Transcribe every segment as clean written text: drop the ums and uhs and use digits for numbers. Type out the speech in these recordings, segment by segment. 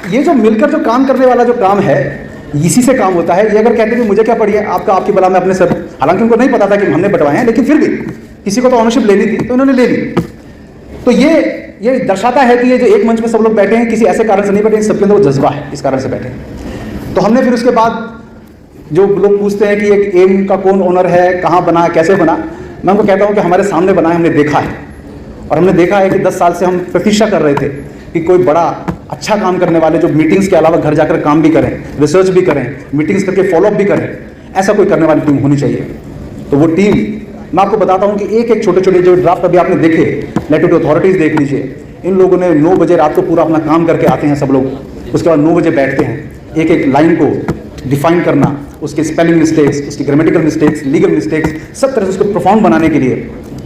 ये जो मिलकर जो काम करने वाला जो काम है, इसी से काम होता है। ये अगर कहते हैं कि मुझे क्या पड़ी है, आपकी बला में अपने सर, हालांकि उनको नहीं पता था कि हमने बंटवाए हैं, लेकिन फिर भी किसी को तो ऑनरशिप लेनी थी तो इन्होंने ले ली। तो ये दर्शाता है कि ये जो एक मंच में सब लोग बैठे हैं किसी ऐसे कारण से नहीं बैठे, सबके अंदर वो जज्बा है, इस कारण से बैठे हैं। तो हमने फिर उसके बाद जो लोग पूछते हैं कि एक एम का कौन ओनर है, कहाँ बना, कैसे बना, मैं उनको कहता हूँ कि हमारे सामने बना है, हमने देखा है। और हमने देखा है कि 10 साल से हम प्रतीक्षा कर रहे थे कि कोई बड़ा अच्छा काम करने वाले जो मीटिंग्स के अलावा घर जाकर काम भी करें, रिसर्च भी करें, मीटिंग्स करके फॉलोअप भी करें, ऐसा कोई करने वाली टीम होनी चाहिए। तो वो टीम, मैं आपको बताता हूँ कि एक एक छोटे छोटे जो ड्राफ्ट अभी आपने देखे, लेटर टू अथॉरिटीज़ देख लीजिए, इन लोगों ने 9 बजे रात को पूरा अपना काम करके आते हैं सब लोग। उसके बाद 9 बजे बैठते हैं, एक एक लाइन को डिफाइन करना, उसके स्पेलिंग मिस्टेक्स, उसकी ग्रामेटिकल मिस्टेक्स, लीगल मिस्टेक्स, सब तरह से उसको परफॉर्म बनाने के लिए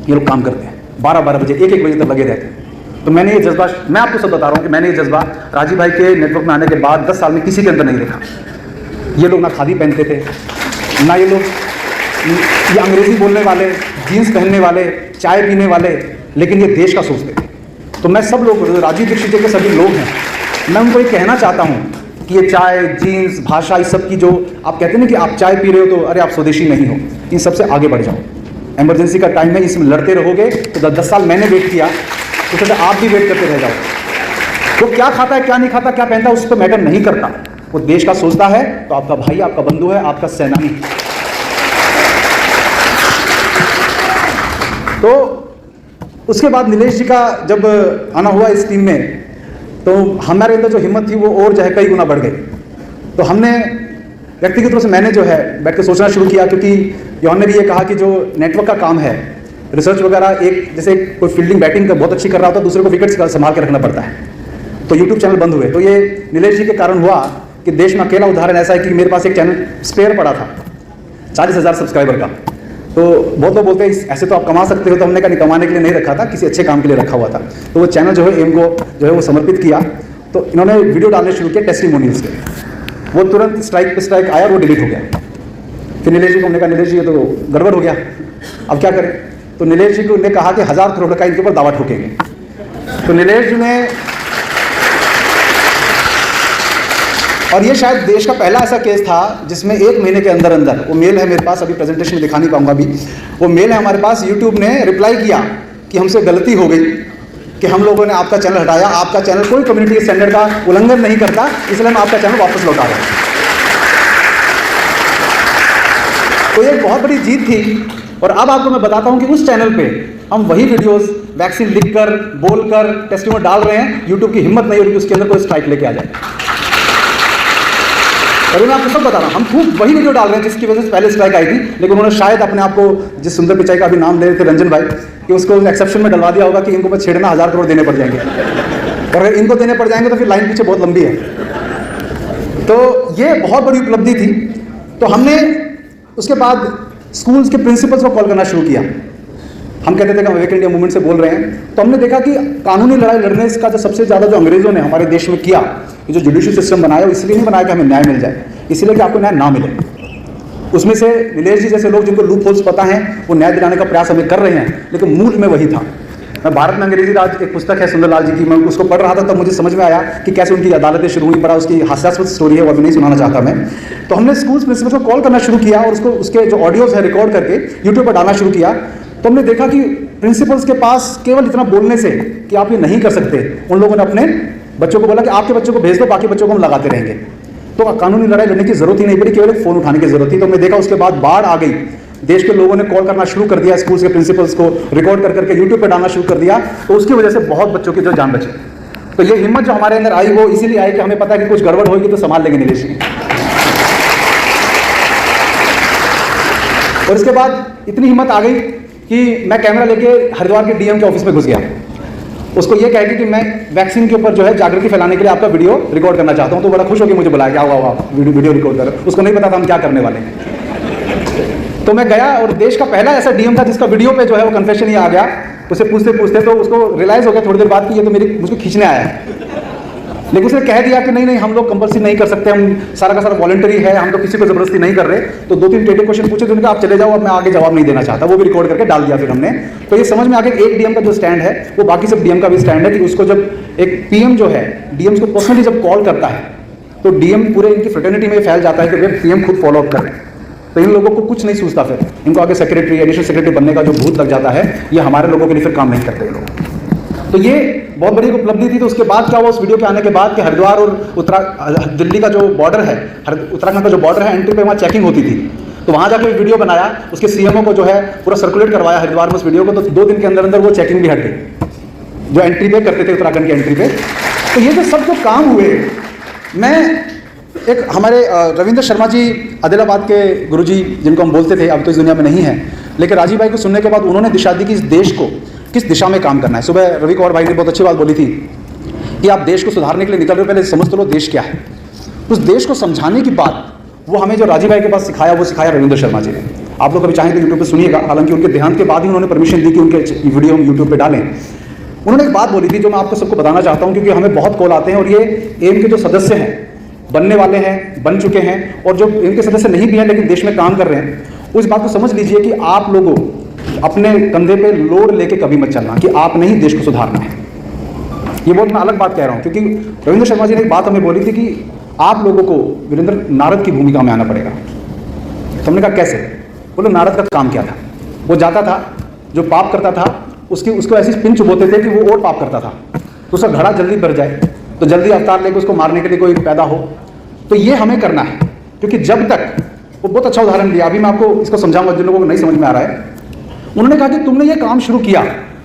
ये लोग काम करते हैं। 12-12 बजे, 1-1 बजे तक लगे रहते हैं। तो मैंने ये जज्बा, मैं आपको सब बता रहा हूँ कि मैंने ये जज्बा राजीव भाई के नेटवर्क में आने के बाद 10 साल में किसी के अंदर नहीं देखा। ये लोग ना खादी पहनते थे, ना ये लोग ये अंग्रेजी बोलने वाले, जीन्स पहनने वाले, चाय पीने वाले, लेकिन ये देश का सोचते थे। तो मैं सब लोग, राजीव दीक्षित जी के सभी लोग हैं, मैं उनको ये कहना चाहता हूँ कि ये चाय, जीन्स, भाषा, इस सब की जो आप कहते हैं ना कि आप चाय पी रहे हो तो अरे आप स्वदेशी नहीं हो, इन सबसे आगे बढ़ जाओ। इमरजेंसी का टाइम है, इसमें लड़ते रहोगे तो 10 साल मैंने वेट किया, तो सोचा आप भी वेट करते रह जाओ। वो क्या खाता है, क्या नहीं खाता, क्या पहनता है, उस पर मैटर नहीं करता। वो देश का सोचता है तो आपका भाई, आपका बंधु है, आपका सेनानी। तो उसके बाद नीलेश जी का जब आना हुआ इस टीम में, तो हमारे अंदर जो हिम्मत थी वो और जो है कई गुना बढ़ गई। तो हमने व्यक्तिगत रूप से, मैंने जो है बैठ के सोचना शुरू किया, क्योंकि यौन ने भी ये कहा कि जो नेटवर्क का काम है, रिसर्च वगैरह, एक जैसे कोई फील्डिंग बैटिंग बहुत अच्छी कर रहा होता है, दूसरे को विकेट संभाल के रखना पड़ता है। तो यूट्यूब चैनल बंद हुए। तो ये नीलेश जी के कारण हुआ कि देश में अकेला उदाहरण ऐसा है कि मेरे पास एक चैनल स्पेयर पड़ा था 40,000 सब्सक्राइबर का। तो बहुत लोग बोलते हैं ऐसे तो आप कमा सकते हो, तो हमने कहा नहीं, कमाने के लिए नहीं रखा था, किसी अच्छे काम के लिए रखा हुआ था। तो वो चैनल जो है एम को जो है वो समर्पित किया। तो इन्होंने वीडियो डालने शुरू किया टेस्टिमोनियल्स के, वो तुरंत स्ट्राइक पे स्ट्राइक आया और वो डिलीट हो गया। फिर नीलेश जी को हमने कहा नीलेश जी ये तो गड़बड़ हो गया, अब क्या करें। तो नीलेश जी को ने कहा कि 1000 करोड़ का इनके ऊपर दावा ठोकेंगे। तो नीलेश जी ने, और ये शायद देश का पहला ऐसा केस था जिसमें 1 महीने के अंदर अंदर, वो मेल है मेरे पास, अभी प्रेजेंटेशन में दिखा नहीं पाऊंगा अभी, वो मेल है हमारे पास, यूट्यूब ने रिप्लाई किया कि हमसे गलती हो गई कि हम लोगों ने आपका चैनल हटाया, आपका चैनल कोई कम्युनिटी स्टैंडर्ड का उल्लंघन नहीं करता, इसलिए हम आपका चैनल वापस लौटा रहे हैं। तो ये बहुत बड़ी जीत थी। और अब आपको मैं बताता हूं कि उस चैनल पे हम वही वीडियोस वैक्सीन लिखकर, बोलकर, टेस्टिमोनियल डाल रहे हैं। यूट्यूब की हिम्मत नहीं हो रही कि उसके अंदर कोई स्ट्राइक लेके आ जाए। और मैं आपको सब बता रहा हूं, हम खूब वही वीडियो डाल रहे हैं जिसकी वजह से पहले स्ट्राइक आई थी, लेकिन उन्होंने शायद अपने आप को, जिस सुंदर पिचाई का अभी नाम ले रहे थे रंजन भाई, कि उसको एक्सेप्शन में डलवा दिया होगा कि इनको बस छेड़ना 1000 करोड़ देने पड़ जाएंगे, और अगर इनको देने पड़ जाएंगे तो फिर लाइन पीछे बहुत लंबी है। तो ये बहुत बड़ी उपलब्धि थी। तो हमने उसके बाद स्कूल्स के प्रिंसिपल्स को कॉल करना शुरू किया। हम कहते थे कि हम अवेक इंडिया मूवमेंट से बोल रहे हैं। तो हमने देखा कि कानूनी लड़ाई लड़ने का जो सबसे ज़्यादा जो अंग्रेजों ने हमारे देश में किया, जो जुडिशियल सिस्टम बनाया, वो इसलिए नहीं बनाया कि हमें न्याय मिल जाए, इसलिए कि आपको न्याय ना मिले। उसमें से नीलेश जी जैसे लोग जिनको लूप होल्स पता हैं, वो न्याय दिलाने का प्रयास हमें कर रहे हैं, लेकिन मूल में वही था। मैं भारत में अंग्रेजी राज, एक पुस्तक है सुंदरलाल जी की, मैं उसको पढ़ रहा था, तब मुझे समझ में आया कि कैसे उनकी अदालतें शुरू हुई। बड़ा उसकी हास्यास्पद स्टोरी है, वो अभी नहीं सुनाना चाहता मैं। तो हमने स्कूल्स प्रिंसिपल्स को कॉल करना शुरू किया और उसके जो ऑडियोज है रिकॉर्ड करके यूट्यूब पर डालना शुरू किया। तो हमने देखा कि प्रिंसिपल्स के पास केवल इतना बोलने से कि आप ये नहीं कर सकते, उन लोगों ने अपने बच्चों को बोला कि आपके बच्चों को भेज दो, बाकी बच्चों को हम लगाते रहेंगे। तो कानूनी लड़ाई लड़ने की जरूरत ही नहीं पड़ी, केवल फोन उठाने की जरूरत थी। तो हमने देखा उसके बाद बाढ़ आ गई, देश के लोगों ने कॉल करना शुरू कर दिया, स्कूल्स के प्रिंसिपल्स को रिकॉर्ड कर करके यूट्यूब पे डालना शुरू कर दिया। तो उसकी वजह से बहुत बच्चों की जो जान बची। तो ये हिम्मत जो हमारे अंदर आई, वो इसीलिए आई कि हमें पता है कि कुछ गड़बड़ होगी तो संभाल लेंगे नीलेश जी। और इसके बाद इतनी हिम्मत आ गई कि मैं कैमरा लेके हरिद्वार के डीएम के ऑफिस में घुस गया। उसको ये कह के कि मैं वैक्सीन के ऊपर जो है जागृति फैलाने के लिए आपका वीडियो रिकॉर्ड करना चाहता हूँ। तो बड़ा खुश होकर मुझे बुलाया, क्या हुआ वीडियो रिकॉर्ड कर। उसको नहीं पता था हम क्या करने वाले हैं। तो मैं गया और देश का पहला ऐसा डीएम था जिसका वीडियो पे जो है वो कन्फेशन ही आ गया। उसे पूछते पूछते तो उसको रियलाइज हो गया थोड़ी देर बाद कि ये तो मुझको खींचने आया है। लेकिन उसने कह दिया कि नहीं नहीं हम लोग कंपल्सरी नहीं कर सकते, हम सारा का सारा वॉलंटरी है, हम तो किसी को जबरदस्ती नहीं कर रहे। तो 2-3 टेढ़े क्वेश्चन पूछे तो उन्होंने कहा आप चले जाओ, अब मैं आगे जवाब नहीं देना चाहता। वो भी रिकॉर्ड करके डाल दिया फिर हमने। तो ये समझ में आ गया एक डीएम का जो स्टैंड है वो बाकी सब डीएम का भी स्टैंड है कि उसको जब एक पीएम जो है डीएम को पर्सनली जब कॉल करता है तो डीएम पूरे इनकी फ्रेटर्निटी में फैल जाता है कि पीएम खुद फॉलो अप कर रहे हैं। तो इन लोगों को कुछ नहीं सूझता, फिर इनको आगे सेक्रेटरी एडिशनल सेक्रेटरी बनने का जो भूत लग जाता है, ये हमारे लोगों के लिए फिर काम नहीं करते लोग। तो ये बहुत बड़ी उपलब्धि थी। तो उसके बाद क्या हुआ उस वीडियो के आने के बाद कि हरिद्वार और दिल्ली का जो बॉर्डर है, उत्तराखंड का जो बॉर्डर है, एंट्री पे वहाँ चेकिंग होती थी। तो वहाँ जाकर वीडियो बनाया, उसके सीएमओ को जो है पूरा सर्कुलेट करवाया हरिद्वार में उस वीडियो को। तो 2 दिन के अंदर अंदर वो चेकिंग भी हट गई जो एंट्री पे करते थे उत्तराखंड की एंट्री पे। तो ये जो सब जो काम हुए, मैं एक हमारे रविंद्र शर्मा जी आदिलाबाद के गुरुजी जिनको हम बोलते थे, अब तो इस दुनिया में नहीं है, लेकिन राजीव भाई को सुनने के बाद उन्होंने दिशा दी कि इस देश को किस दिशा में काम करना है। सुबह रवि कुमार भाई ने बहुत अच्छी बात बोली थी कि आप देश को सुधारने के लिए निकल रहे हो, पहले समझ तो लो देश क्या है। उस देश को समझाने की बात वो हमें जो राजीव भाई के पास सिखाया वो सिखाया रविंद्र शर्मा जी ने। आप लोग कभी चाहें तो यूट्यूब पे सुनिएगा, हालांकि उनके देहांत के बाद ही उन्होंने परमिशन दी कि उनके वीडियो हम यूट्यूब पे डालें। उन्होंने एक बात बोली थी जो मैं आपको सबको बताना चाहता हूँ, क्योंकि हमें बहुत कॉल आते हैं और ये एम के जो सदस्य हैं, बनने वाले हैं, बन चुके हैं, और जो इनके सदस्य नहीं भी हैं लेकिन देश में काम कर रहे हैं, उस बात को समझ लीजिए कि आप लोगों अपने कंधे पे लोड लेके कभी मत चलना कि आपने ही देश को सुधारना है। ये बहुत मैं अलग बात कह रहा हूँ, क्योंकि रविंद्र शर्मा जी ने एक बात हमें बोली थी कि आप लोगों को वीरेंद्र नारद की भूमिका में आना पड़ेगा। तो हमने कहा कैसे? बोलो नारद का काम क्या था? वो जाता था, जो पाप करता था उसको ऐसी पिन चुभोते थे कि वो और पाप करता था, तो उसका घड़ा जल्दी भर जाए, तो जल्दी अवतार लेकर उसको मारने के लिए कोई पैदा हो। तो ये हमें करना है, क्योंकि जब तक वो बहुत अच्छा उदाहरण दिया, अभी मैं आपको इसको समझाऊंगा जिन लोगों को नहीं समझ में आ रहा है। उन्होंने कहा कि तुमने ये काम शुरू किया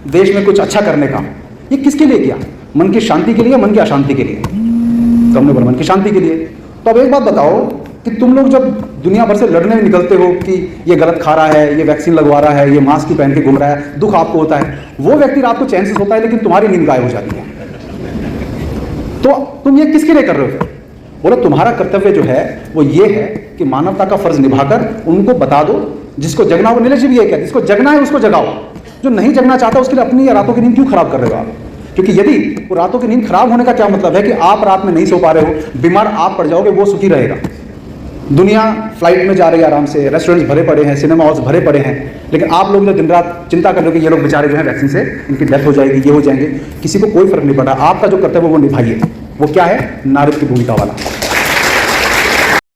देश में कुछ अच्छा करने का, ये किसके लिए किया? मन की शांति के लिए, मन की अशांति के लिए? तो हमने बोला मन की शांति के लिए। तो अब एक बात बताओ कि तुम लोग जब दुनिया भर से लड़ने में निकलते हो कि ये गलत खा रहा है, ये वैक्सीन लगवा रहा है, ये मास्क ही पहन के घूम रहा है, दुख आपको होता है, वो व्यक्ति रात को चैन से सोता है लेकिन तुम्हारी नींद गायब हो जाती है। तो तुम ये किसके लिए कर रहे हो? बोला तुम्हारा कर्तव्य जो है वो ये है कि मानवता का फर्ज निभाकर उनको बता दो, जिसको जगना वो नीलेश भी है क्या, जिसको जगना है उसको जगाओ, जो नहीं जगना चाहता उसके लिए अपनी रातों की नींद क्यों खराब कर रहे हो आप? क्योंकि यदि वो रातों की नींद खराब होने का क्या मतलब है कि आप रात में नहीं सो पा रहे हो, बीमार आप पड़ जाओगे, वो सुखी रहेगा। दुनिया फ्लाइट में जा रही है आराम से, रेस्टोरेंट्स भरे पड़े हैं, सिनेमा हॉल्स भरे पड़े हैं, लेकिन आप लोग जो दिन रात चिंता कर रहे हो कि ये लोग बेचारे जो है वैक्सीन से इनकी डेथ हो जाएगी, ये हो जाएंगे, किसी को कोई फर्क नहीं पड़ा। आपका जो कर्तव्य वो निभाइए। वो क्या है? नारद की भूमिका वाला।